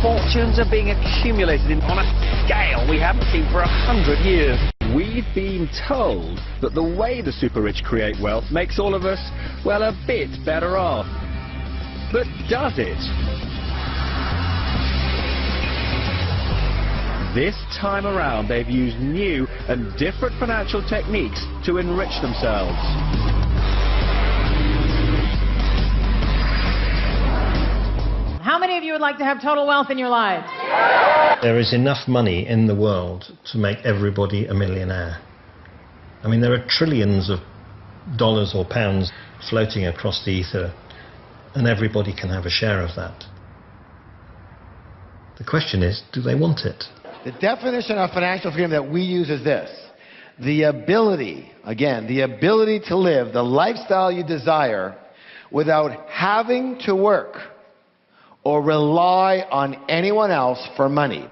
Fortunes are being accumulated on a scale we haven't seen for 100 years. We've been told that the way the super-rich create wealth makes all of us, well, a bit better off. But does it? This time around, they've used new and different financial techniques to enrich themselves. How many of you would like to have total wealth in your lives? There is enough money in the world to make everybody a millionaire. I mean, there are trillions of dollars or pounds floating across the ether, and everybody can have a share of that. The question is, do they want it? The definition of financial freedom that we use is this: the ability, again, the ability to live the lifestyle you desire without having to work or rely on anyone else for money.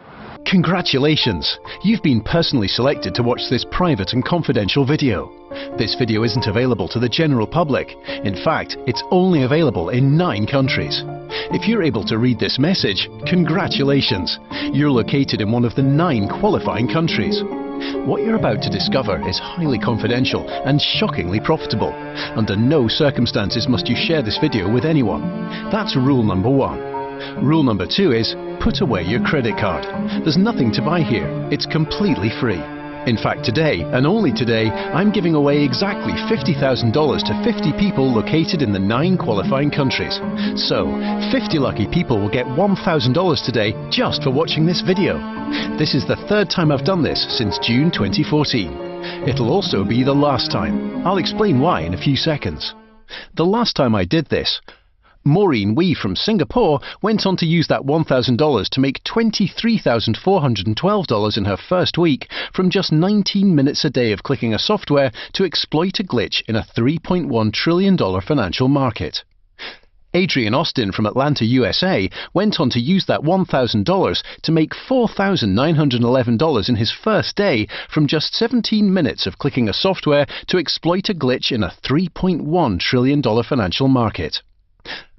Congratulations! You've been personally selected to watch this private and confidential video. This video isn't available to the general public. In fact, it's only available in 9 countries. If you're able to read this message, congratulations! You're located in one of the 9 qualifying countries. What you're about to discover is highly confidential and shockingly profitable. Under no circumstances must you share this video with anyone. That's rule number 1. Rule number 2 is, put away your credit card. There's nothing to buy here. It's completely free. In fact, today, and only today, I'm giving away exactly $50,000 to 50 people located in the 9 qualifying countries. So, 50 lucky people will get $1,000 today just for watching this video. This is the 3rd time I've done this since June 2014. It'll also be the last time. I'll explain why in a few seconds. The last time I did this, Maureen Wee from Singapore went on to use that $1,000 to make $23,412 in her first week from just 19 minutes a day of clicking a software to exploit a glitch in a $3.1 trillion financial market. Adrian Austin from Atlanta, USA went on to use that $1,000 to make $4,911 in his first day from just 17 minutes of clicking a software to exploit a glitch in a $3.1 trillion financial market.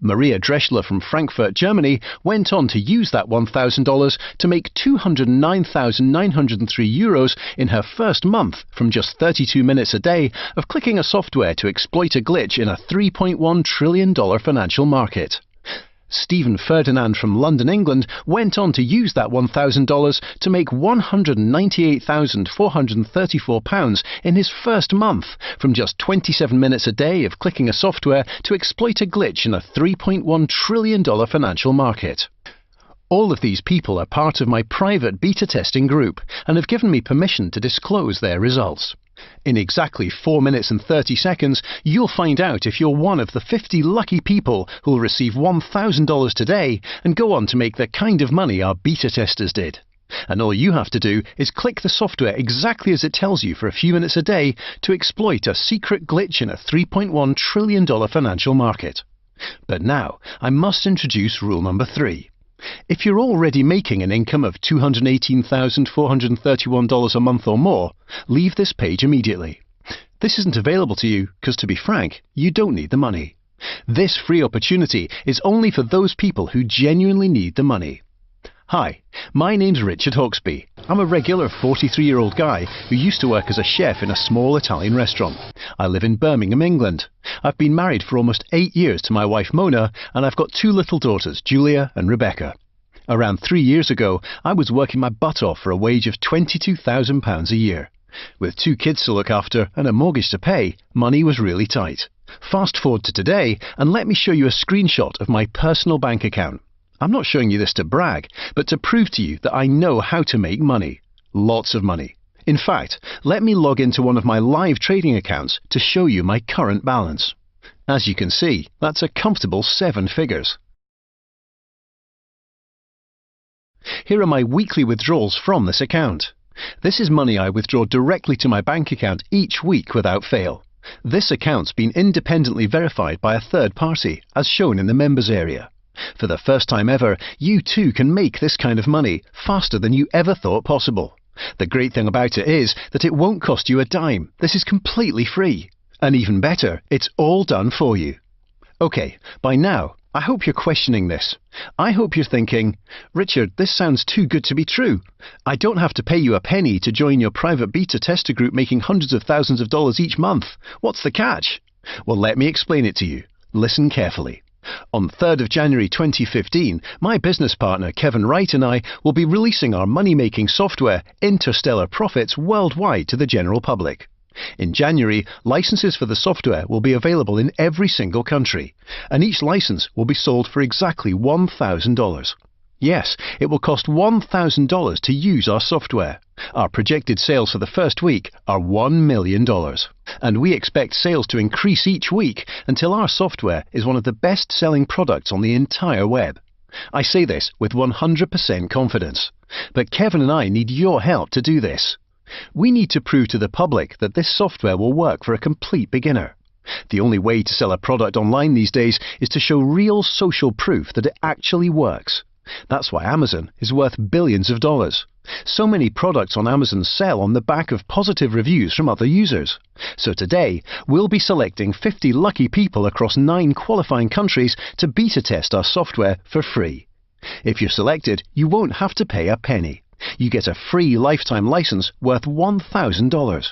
Maria Dreschler from Frankfurt, Germany went on to use that $1,000 to make €209,903 in her first month from just 32 minutes a day of clicking a software to exploit a glitch in a $3.1 trillion financial market. Stephen Ferdinand from London, England went on to use that $1,000 to make £198,434 in his first month from just 27 minutes a day of clicking a software to exploit a glitch in a $3.1 trillion financial market. All of these people are part of my private beta testing group and have given me permission to disclose their results. In exactly 4 minutes and 30 seconds, you'll find out if you're one of the 50 lucky people who'll receive $1,000 today and go on to make the kind of money our beta testers did. And all you have to do is click the software exactly as it tells you for a few minutes a day to exploit a secret glitch in a $3.1 trillion financial market. But now, I must introduce rule number 3. If you're already making an income of $218,431 a month or more, leave this page immediately. This isn't available to you because, to be frank, you don't need the money. This free opportunity is only for those people who genuinely need the money. Hi, my name's Richard Hawksby. I'm a regular 43-year-old guy who used to work as a chef in a small Italian restaurant. I live in Birmingham, England. I've been married for almost 8 years to my wife Mona, and I've got 2 little daughters, Julia and Rebecca. Around 3 years ago, I was working my butt off for a wage of £22,000 a year. With 2 kids to look after and a mortgage to pay, money was really tight. Fast forward to today, and let me show you a screenshot of my personal bank account. I'm not showing you this to brag, but to prove to you that I know how to make money. Lots of money. In fact, let me log into one of my live trading accounts to show you my current balance. As you can see, that's a comfortable 7 figures. Here are my weekly withdrawals from this account. This is money I withdraw directly to my bank account each week without fail. This account's been independently verified by a third party, as shown in the members area. For the first time ever, you too can make this kind of money faster than you ever thought possible. The great thing about it is that it won't cost you a dime. This is completely free. And even better, it's all done for you. Okay, by now, I hope you're questioning this. I hope you're thinking, Richard, this sounds too good to be true. I don't have to pay you a penny to join your private beta tester group making hundreds of thousands of dollars each month. What's the catch? Well, let me explain it to you. Listen carefully. On 3rd of January 2015, my business partner Kevin Wright and I will be releasing our money-making software, Interstellar Profits, worldwide to the general public. In January, licenses for the software will be available in every single country, and each license will be sold for exactly $1,000. Yes, it will cost $1,000 to use our software. Our projected sales for the first week are $1 million. And we expect sales to increase each week until our software is one of the best-selling products on the entire web. I say this with 100% confidence. But Kevin and I need your help to do this. We need to prove to the public that this software will work for a complete beginner. The only way to sell a product online these days is to show real social proof that it actually works. That's why Amazon is worth billions of dollars. So many products on Amazon sell on the back of positive reviews from other users. So today, we'll be selecting 50 lucky people across 9 qualifying countries to beta test our software for free. If you're selected, you won't have to pay a penny. You get a free lifetime license worth $1,000.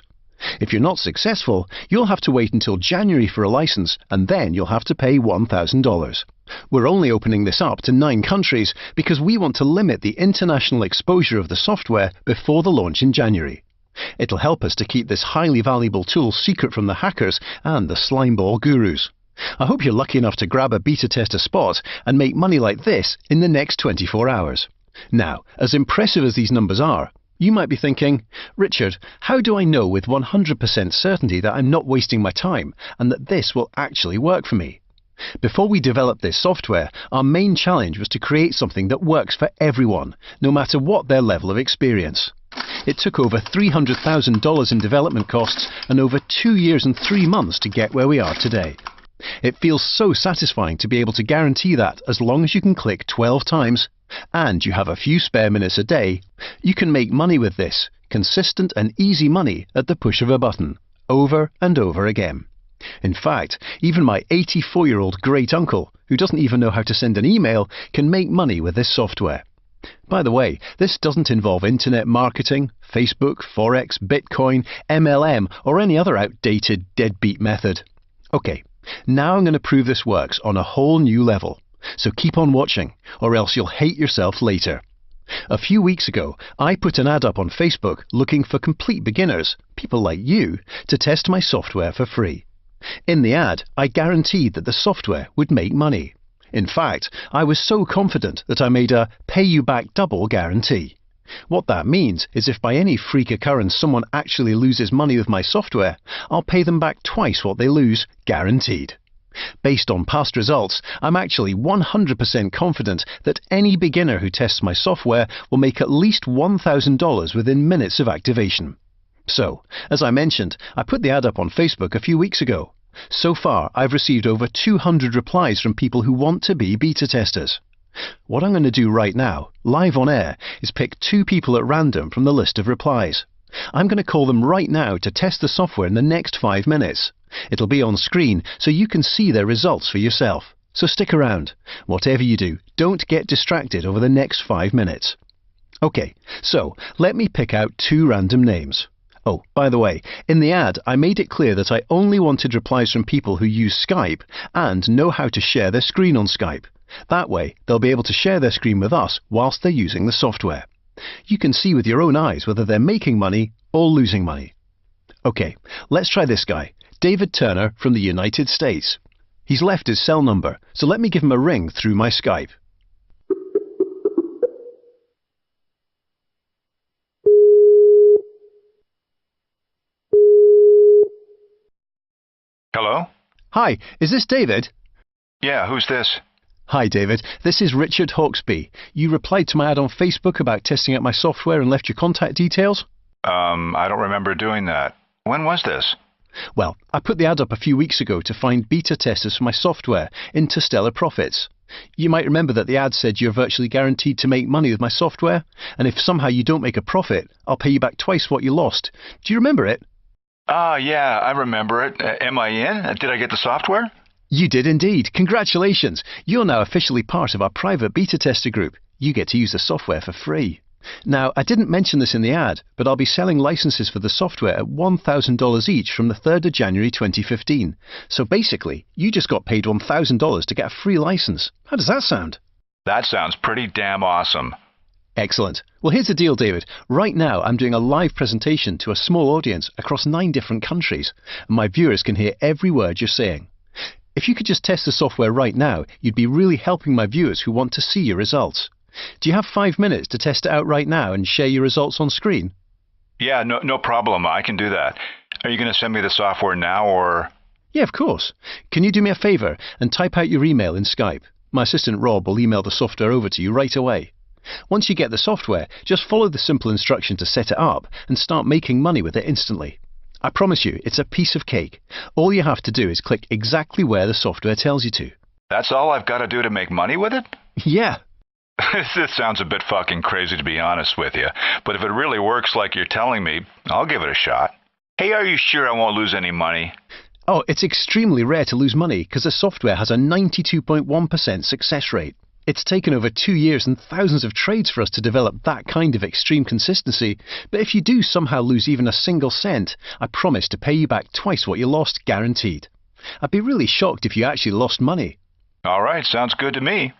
If you're not successful, you'll have to wait until January for a license, and then you'll have to pay $1,000. We're only opening this up to 9 countries because we want to limit the international exposure of the software before the launch in January. It'll help us to keep this highly valuable tool secret from the hackers and the slimeball gurus. I hope you're lucky enough to grab a beta tester spot and make money like this in the next 24 hours. Now, as impressive as these numbers are, you might be thinking, Richard, how do I know with 100% certainty that I'm not wasting my time and that this will actually work for me? Before we developed this software, our main challenge was to create something that works for everyone, no matter what their level of experience. It took over $300,000 in development costs and over 2 years and 3 months to get where we are today. It feels so satisfying to be able to guarantee that as long as you can click 12 times, and you have a few spare minutes a day, you can make money with this, consistent and easy money at the push of a button, over and over again. In fact, even my 84-year-old great-uncle, who doesn't even know how to send an email, can make money with this software. By the way, this doesn't involve internet marketing, Facebook, Forex, Bitcoin, MLM, or any other outdated deadbeat method. Okay, now I'm going to prove this works on a whole new level. So keep on watching, or else you'll hate yourself later. A few weeks ago, I put an ad up on Facebook looking for complete beginners, people like you, to test my software for free. In the ad, I guaranteed that the software would make money. In fact, I was so confident that I made a pay-you-back-double guarantee. What that means is if by any freak occurrence someone actually loses money with my software, I'll pay them back twice what they lose, guaranteed. Based on past results, I'm actually 100% confident that any beginner who tests my software will make at least $1,000 within minutes of activation. So, as I mentioned, I put the ad up on Facebook a few weeks ago. So far, I've received over 200 replies from people who want to be beta testers. What I'm going to do right now, live on air, is pick 2 people at random from the list of replies. I'm going to call them right now to test the software in the next 5 minutes. It'll be on screen so you can see their results for yourself. So stick around. Whatever you do, don't get distracted over the next 5 minutes. Okay, so let me pick out 2 random names. Oh, by the way, in the ad, I made it clear that I only wanted replies from people who use Skype and know how to share their screen on Skype. That way, they'll be able to share their screen with us whilst they're using the software. You can see with your own eyes whether they're making money or losing money. Okay, let's try this guy, David Turner from the United States. He's left his cell number, so let me give him a ring through my Skype. Hello? Hi, is this David? Yeah, who's this? Hi David, this is Richard Hawksby. You replied to my ad on Facebook about testing out my software and left your contact details? I don't remember doing that. When was this? Well, I put the ad up a few weeks ago to find beta testers for my software, Interstellar Profits. You might remember that the ad said you're virtually guaranteed to make money with my software, and if somehow you don't make a profit, I'll pay you back twice what you lost. Do you remember it? Yeah, I remember it. Am I in? Did I get the software? You did indeed. Congratulations. You're now officially part of our private beta tester group. You get to use the software for free. Now, I didn't mention this in the ad, but I'll be selling licenses for the software at $1,000 each from the 3rd of January 2015. So basically, you just got paid $1,000 to get a free license. How does that sound? That sounds pretty damn awesome. Excellent. Well, here's the deal, David. Right now, I'm doing a live presentation to a small audience across 9 different countries, and my viewers can hear every word you're saying. If you could just test the software right now, you'd be really helping my viewers who want to see your results. Do you have 5 minutes to test it out right now and share your results on screen? Yeah, no problem. I can do that. Are you going to send me the software now, or...? Yeah, of course. Can you do me a favour and type out your email in Skype? My assistant Rob will email the software over to you right away. Once you get the software, just follow the simple instruction to set it up and start making money with it instantly. I promise you, it's a piece of cake. All you have to do is click exactly where the software tells you to. That's all I've got to do to make money with it? Yeah. This sounds a bit fucking crazy, to be honest with you. But if it really works like you're telling me, I'll give it a shot. Hey, are you sure I won't lose any money? Oh, it's extremely rare to lose money because the software has a 92.1% success rate. It's taken over 2 years and thousands of trades for us to develop that kind of extreme consistency. But if you do somehow lose even a single cent, I promise to pay you back twice what you lost, guaranteed. I'd be really shocked if you actually lost money. All right, sounds good to me.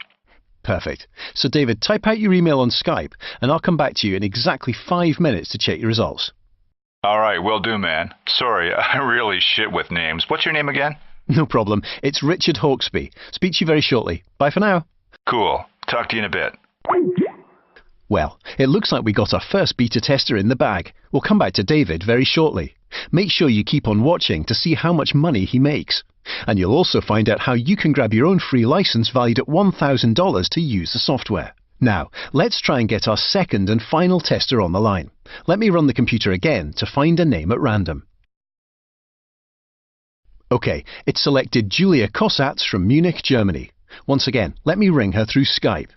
Perfect. So David, type out your email on Skype and I'll come back to you in exactly 5 minutes to check your results. All right, will do, man. Sorry, I really shit with names. What's your name again? No problem. It's Richard Hawksby. Speak to you very shortly. Bye for now. Cool. Talk to you in a bit. Well, it looks like we got our first beta tester in the bag. We'll come back to David very shortly. Make sure you keep on watching to see how much money he makes. And you'll also find out how you can grab your own free license valued at $1,000 to use the software. Now, let's try and get our second and final tester on the line. Let me run the computer again to find a name at random. OK, it's selected Julia Kossatz from Munich, Germany. Once again, let me ring her through Skype.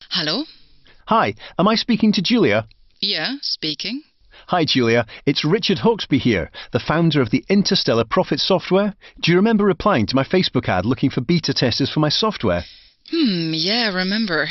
Hello? Hi, am I speaking to Julia? Yeah, speaking. Hi Julia, it's Richard Hawksby here, the founder of the Interstellar Profit software. Do you remember replying to my Facebook ad looking for beta testers for my software? Yeah, I remember.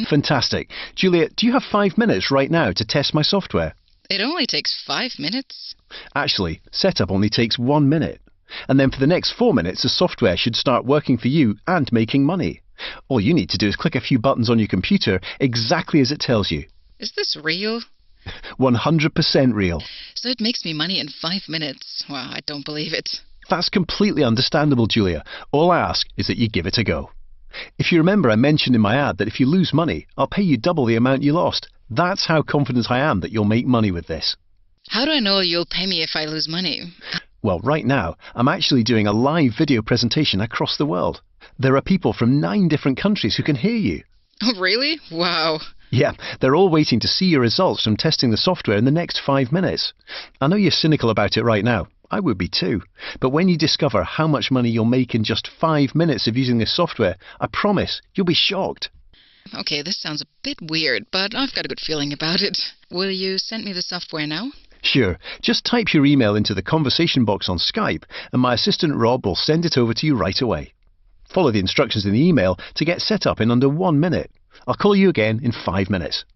Fantastic. Julia, do you have 5 minutes right now to test my software? It only takes 5 minutes. Actually, setup only takes 1 minute. And then for the next 4 minutes, the software should start working for you and making money. All you need to do is click a few buttons on your computer exactly as it tells you. Is this real? 100% real. So it makes me money in 5 minutes. Wow, I don't believe it. That's completely understandable, Julia. All I ask is that you give it a go. If you remember, I mentioned in my ad that if you lose money, I'll pay you double the amount you lost. That's how confident I am that you'll make money with this. How do I know you'll pay me if I lose money? Well, right now, I'm actually doing a live video presentation across the world. There are people from 9 different countries who can hear you. Oh, really? Wow. Yeah, they're all waiting to see your results from testing the software in the next 5 minutes. I know you're cynical about it right now. I would be too. But when you discover how much money you'll make in just 5 minutes of using this software, I promise you'll be shocked. Okay, this sounds a bit weird, but I've got a good feeling about it. Will you send me the software now? Sure. Just type your email into the conversation box on Skype, and my assistant Rob will send it over to you right away. Follow the instructions in the email to get set up in under 1 minute. I'll call you again in 5 minutes.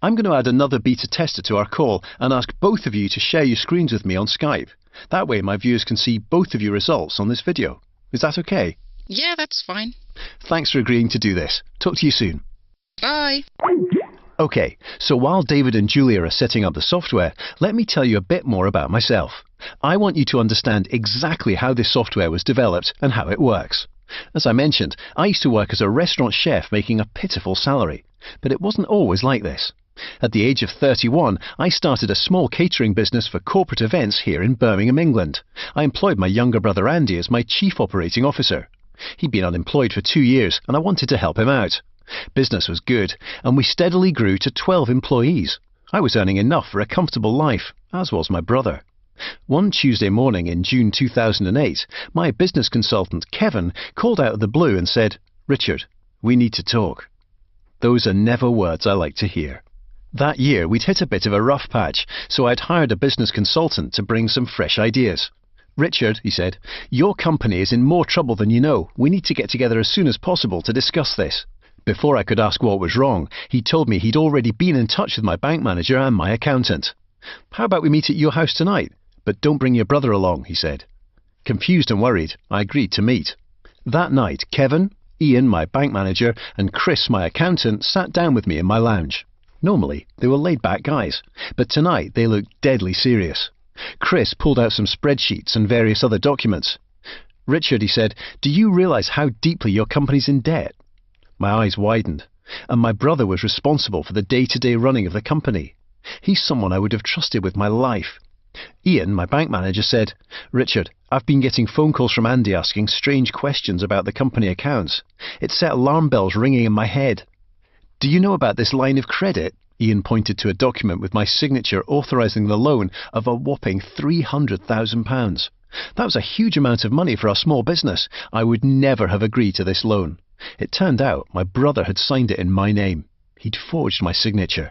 I'm going to add another beta tester to our call and ask both of you to share your screens with me on Skype. That way my viewers can see both of your results on this video. Is that okay? Yeah, that's fine. Thanks for agreeing to do this. Talk to you soon. Bye. Okay, so while David and Julia are setting up the software, let me tell you a bit more about myself. I want you to understand exactly how this software was developed and how it works. As I mentioned, I used to work as a restaurant chef making a pitiful salary, but it wasn't always like this. At the age of 31, I started a small catering business for corporate events here in Birmingham, England. I employed my younger brother Andy as my chief operating officer. He'd been unemployed for 2 years and I wanted to help him out. Business was good and we steadily grew to 12 employees. I was earning enough for a comfortable life, as was my brother. One Tuesday morning in June 2008, my business consultant Kevin called out of the blue and said, "Richard, we need to talk." Those are never words I like to hear. That year, we'd hit a bit of a rough patch, so I'd hired a business consultant to bring some fresh ideas. "Richard," he said, "your company is in more trouble than you know. We need to get together as soon as possible to discuss this." Before I could ask what was wrong, he told me he'd already been in touch with my bank manager and my accountant. "How about we meet at your house tonight? But don't bring your brother along," he said. Confused and worried, I agreed to meet. That night, Kevin, Ian, my bank manager, and Chris, my accountant, sat down with me in my lounge. Normally, they were laid-back guys, but tonight they looked deadly serious. Chris pulled out some spreadsheets and various other documents. "Richard," he said, "do you realize how deeply your company's in debt?" My eyes widened, and my brother was responsible for the day-to-day running of the company. He's someone I would have trusted with my life. Ian, my bank manager, said, "Richard, I've been getting phone calls from Andy asking strange questions about the company accounts. It set alarm bells ringing in my head." "Do you know about this line of credit?" Ian pointed to a document with my signature authorising the loan of a whopping £300,000. That was a huge amount of money for a small business. I would never have agreed to this loan. It turned out my brother had signed it in my name. He'd forged my signature.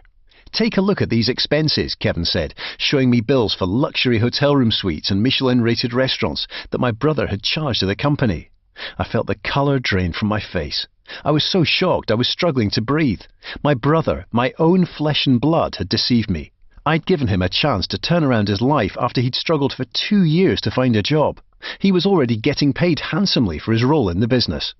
"Take a look at these expenses," Kevin said, showing me bills for luxury hotel room suites and Michelin-rated restaurants that my brother had charged to the company. I felt the colour drain from my face. I was so shocked I was struggling to breathe. My brother, my own flesh and blood, had deceived me. I'd given him a chance to turn around his life after he'd struggled for 2 years to find a job. He was already getting paid handsomely for his role in the business.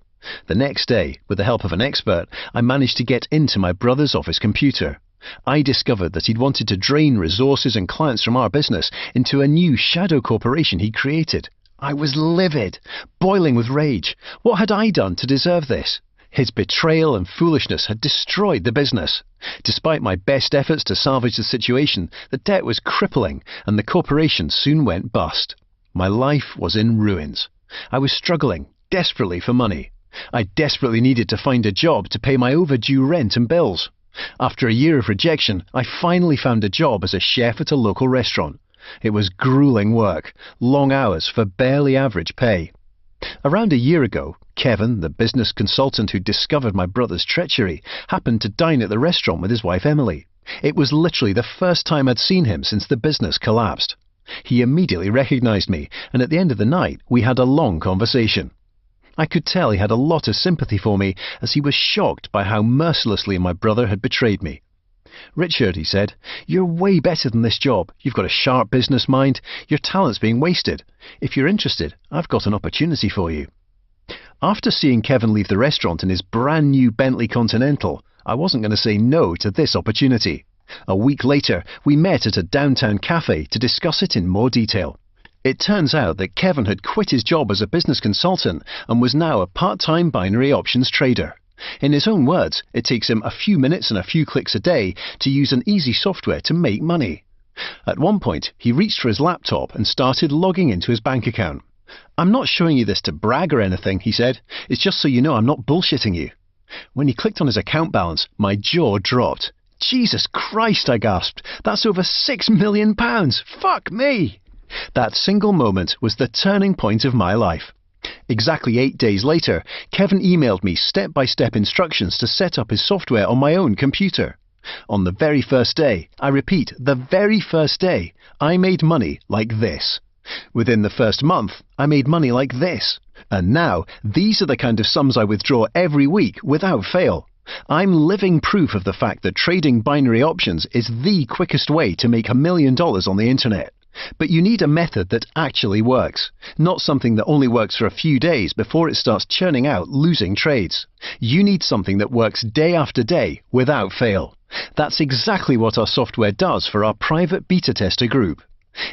The next day, with the help of an expert, I managed to get into my brother's office computer. I discovered that he'd wanted to drain resources and clients from our business into a new shadow corporation he'd created. I was livid, boiling with rage. What had I done to deserve this? His betrayal and foolishness had destroyed the business. Despite my best efforts to salvage the situation, the debt was crippling and the corporation soon went bust. My life was in ruins. I was struggling desperately for money. I desperately needed to find a job to pay my overdue rent and bills. After a year of rejection, I finally found a job as a chef at a local restaurant. It was grueling work, long hours for barely average pay. Around a year ago, Kevin, the business consultant who discovered my brother's treachery, happened to dine at the restaurant with his wife Emily. It was literally the first time I'd seen him since the business collapsed. He immediately recognized me, and at the end of the night, we had a long conversation. I could tell he had a lot of sympathy for me, as he was shocked by how mercilessly my brother had betrayed me. "Richard," he said, "you're way better than this job. You've got a sharp business mind. Your talent's being wasted. If you're interested, I've got an opportunity for you." After seeing Kevin leave the restaurant in his brand new Bentley Continental, I wasn't going to say no to this opportunity. A week later, we met at a downtown cafe to discuss it in more detail. It turns out that Kevin had quit his job as a business consultant and was now a part-time binary options trader. In his own words, it takes him a few minutes and a few clicks a day to use an easy software to make money. At one point, he reached for his laptop and started logging into his bank account. "I'm not showing you this to brag or anything," he said. "It's just so you know I'm not bullshitting you." When he clicked on his account balance, my jaw dropped. "Jesus Christ," I gasped. "That's over £6 million! Fuck me!" That single moment was the turning point of my life. Exactly 8 days later, Kevin emailed me step-by-step instructions to set up his software on my own computer. On the very first day, I repeat, the very first day, I made money like this. Within the first month, I made money like this. And now, these are the kind of sums I withdraw every week without fail. I'm living proof of the fact that trading binary options is the quickest way to make $1 million on the internet. But you need a method that actually works, not something that only works for a few days before it starts churning out losing trades. You need something that works day after day without fail. That's exactly what our software does for our private beta tester group.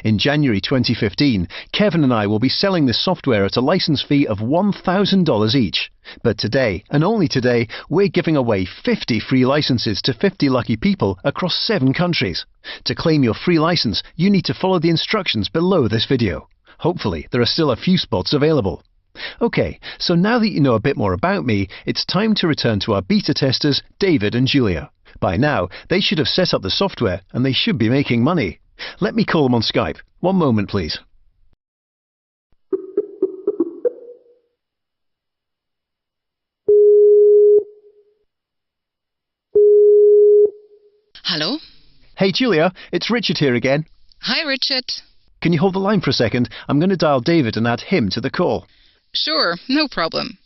In January 2015, Kevin and I will be selling this software at a license fee of $1,000 each. But today, and only today, we're giving away 50 free licenses to 50 lucky people across 7 countries. To claim your free license, you need to follow the instructions below this video. Hopefully, there are still a few spots available. Okay, so now that you know a bit more about me, it's time to return to our beta testers, David and Julia. By now, they should have set up the software and they should be making money. Let me call them on Skype. One moment, please. Hello? Hey Julia, it's Richard here again. Hi, Richard. Can you hold the line for a second? I'm going to dial David and add him to the call. Sure, no problem.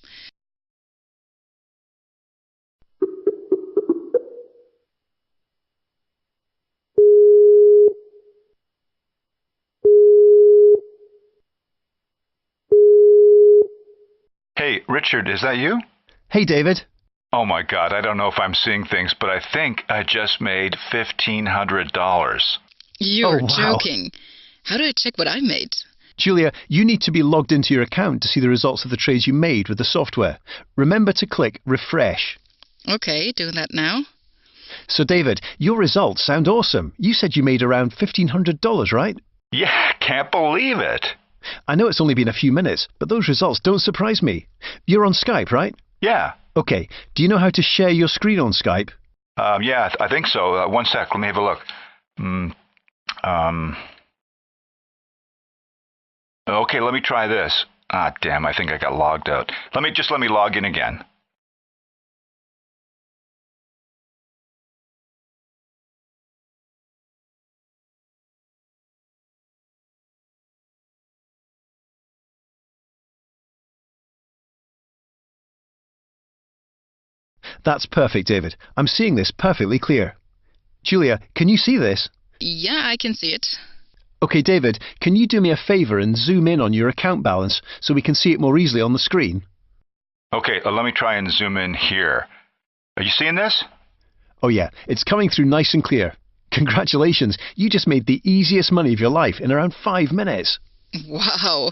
Hey, Richard, is that you? Hey David. Oh my God, I don't know if I'm seeing things, but I think I just made $1,500. You're Oh, wow. joking. How do I check what I made? Julia, you need to be logged into your account to see the results of the trades you made with the software. Remember to click refresh. Okay, doing that now. So David, your results sound awesome. You said you made around $1,500, right? Yeah, can't believe it. I know it's only been a few minutes, but those results don't surprise me. You're on Skype, right? Yeah. Okay, do you know how to share your screen on Skype? Yeah, I think so. One sec, let me have a look. Okay, let me try this. Ah, damn, I think I got logged out. Let me log in again. That's perfect, David. I'm seeing this perfectly clear. Julia, can you see this? Yeah, I can see it. Okay, David, can you do me a favour and zoom in on your account balance so we can see it more easily on the screen? Okay, let me try and zoom in here. Are you seeing this? Oh yeah, it's coming through nice and clear. Congratulations, you just made the easiest money of your life in around 5 minutes. Wow.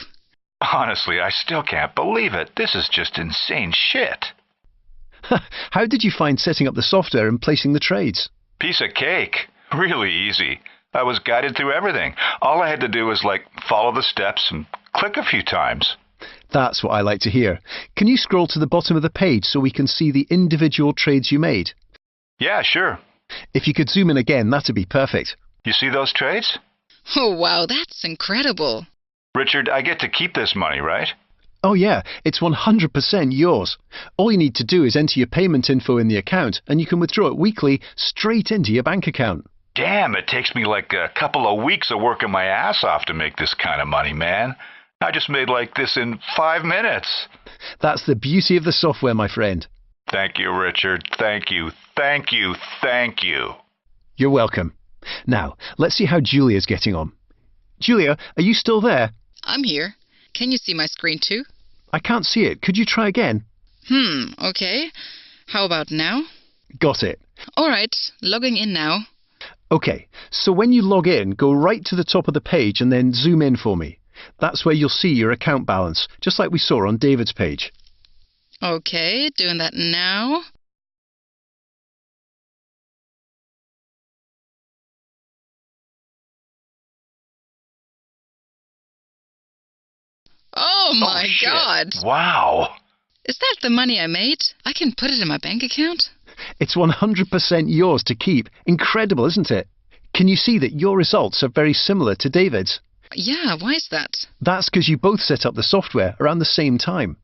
Honestly, I still can't believe it. This is just insane shit. How did you find setting up the software and placing the trades? Piece of cake. Really easy. I was guided through everything. All I had to do was, follow the steps and click a few times. That's what I like to hear. Can you scroll to the bottom of the page so we can see the individual trades you made? Yeah, sure. If you could zoom in again, that'd be perfect. You see those trades? Oh, wow, that's incredible. Richard, I get to keep this money, right? Oh yeah, it's 100% yours. All you need to do is enter your payment info in the account and you can withdraw it weekly straight into your bank account. Damn, it takes me a couple of weeks of working my ass off to make this kind of money, man. I just made this in 5 minutes. That's the beauty of the software, my friend. Thank you, Richard. Thank you, thank you, thank you. You're welcome. Now, let's see how Julia's getting on. Julia, are you still there? I'm here. Can you see my screen too? I can't see it. Could you try again? Okay. How about now? Got it. All right, logging in now. Okay, so when you log in, go right to the top of the page and then zoom in for me. That's where you'll see your account balance, just like we saw on David's page. Okay, doing that now. Oh my shit. God! Wow. Is that the money I made? I can put it in my bank account? It's 100% yours to keep. Incredible, isn't it? Can you see that your results are very similar to David's? Yeah, why is that? That's because you both set up the software around the same time.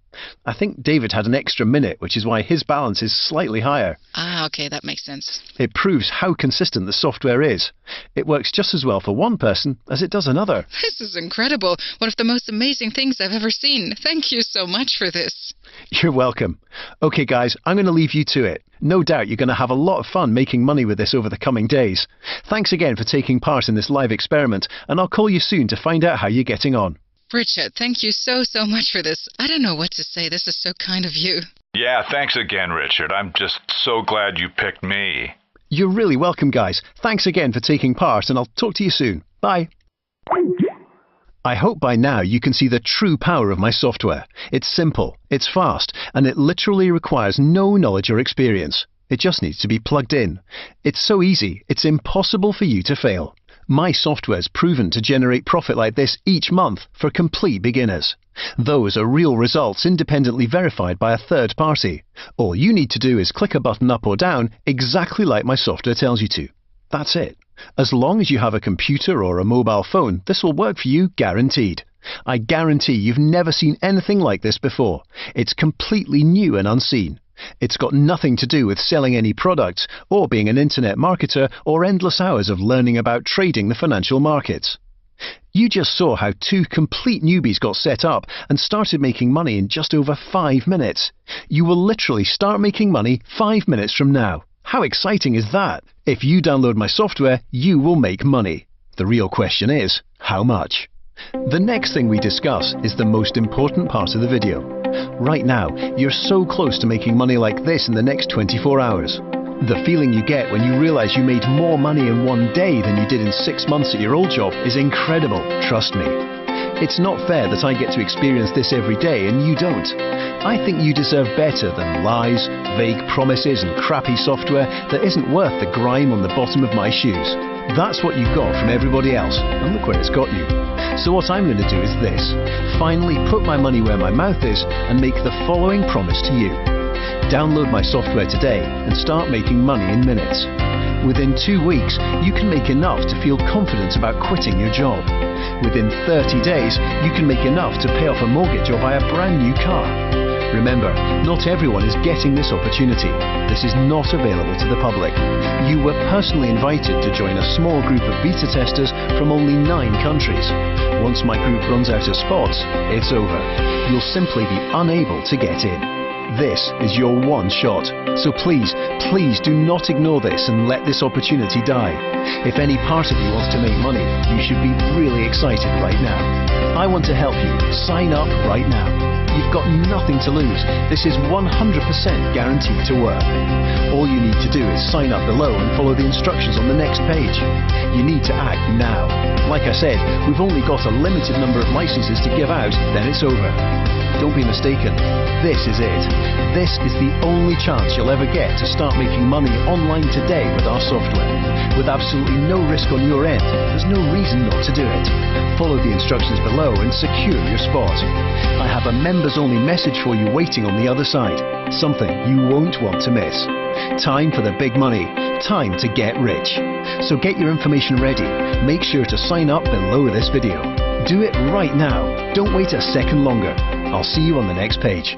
I think David had an extra minute, which is why his balance is slightly higher. Ah, okay, that makes sense. It proves how consistent the software is. It works just as well for one person as it does another. This is incredible. One of the most amazing things I've ever seen. Thank you so much for this. You're welcome. Okay, guys, I'm going to leave you to it. No doubt you're going to have a lot of fun making money with this over the coming days. Thanks again for taking part in this live experiment, and I'll call you soon to find out how you're getting on. Richard, thank you so much for this. I don't know what to say. This is so kind of you. Yeah, thanks again, Richard. I'm just so glad you picked me. You're really welcome, guys. Thanks again for taking part, and I'll talk to you soon. Bye. I hope by now you can see the true power of my software. It's simple, it's fast, and it literally requires no knowledge or experience. It just needs to be plugged in. It's so easy, it's impossible for you to fail. My software's proven to generate profit like this each month for complete beginners. Those are real results independently verified by a third party. All you need to do is click a button up or down exactly like my software tells you to. That's it. As long as you have a computer or a mobile phone, this will work for you guaranteed. I guarantee you've never seen anything like this before. It's completely new and unseen. It's got nothing to do with selling any products, or being an internet marketer, or endless hours of learning about trading the financial markets. You just saw how two complete newbies got set up and started making money in just over 5 minutes. You will literally start making money 5 minutes from now. How exciting is that? If you download my software, you will make money. The real question is, how much? The next thing we discuss is the most important part of the video. Right now, you're so close to making money like this in the next 24 hours. The feeling you get when you realize you made more money in one day than you did in 6 months at your old job is incredible, trust me. It's not fair that I get to experience this every day and you don't. I think you deserve better than lies, vague promises and crappy software that isn't worth the grime on the bottom of my shoes. That's what you got from everybody else, and look where it's got you. So what I'm going to do is this: finally put my money where my mouth is and make the following promise to you. Download my software today and start making money in minutes. Within 2 weeks, you can make enough to feel confident about quitting your job. Within 30 days, you can make enough to pay off a mortgage or buy a brand new car. Remember, not everyone is getting this opportunity. This is not available to the public. You were personally invited to join a small group of beta testers from only 9 countries. Once my group runs out of spots, it's over. You'll simply be unable to get in. This is your one shot. So please, please do not ignore this and let this opportunity die. If any part of you wants to make money, you should be really excited right now. I want to help you. Sign up right now. You've got nothing to lose. This is 100% guaranteed to work. All you need to do is sign up below and follow the instructions on the next page. You need to act now. Like I said, we've only got a limited number of licenses to give out, then it's over. Don't be mistaken. This is it. This is the only chance you'll ever get to start making money online today with our software. With absolutely no risk on your end, there's no reason not to do it. Follow the instructions below and secure your spot. I have a members-only message for you waiting on the other side. Something you won't want to miss. Time for the big money. Time to get rich. So get your information ready. Make sure to sign up below this video. Do it right now. Don't wait a second longer. I'll see you on the next page.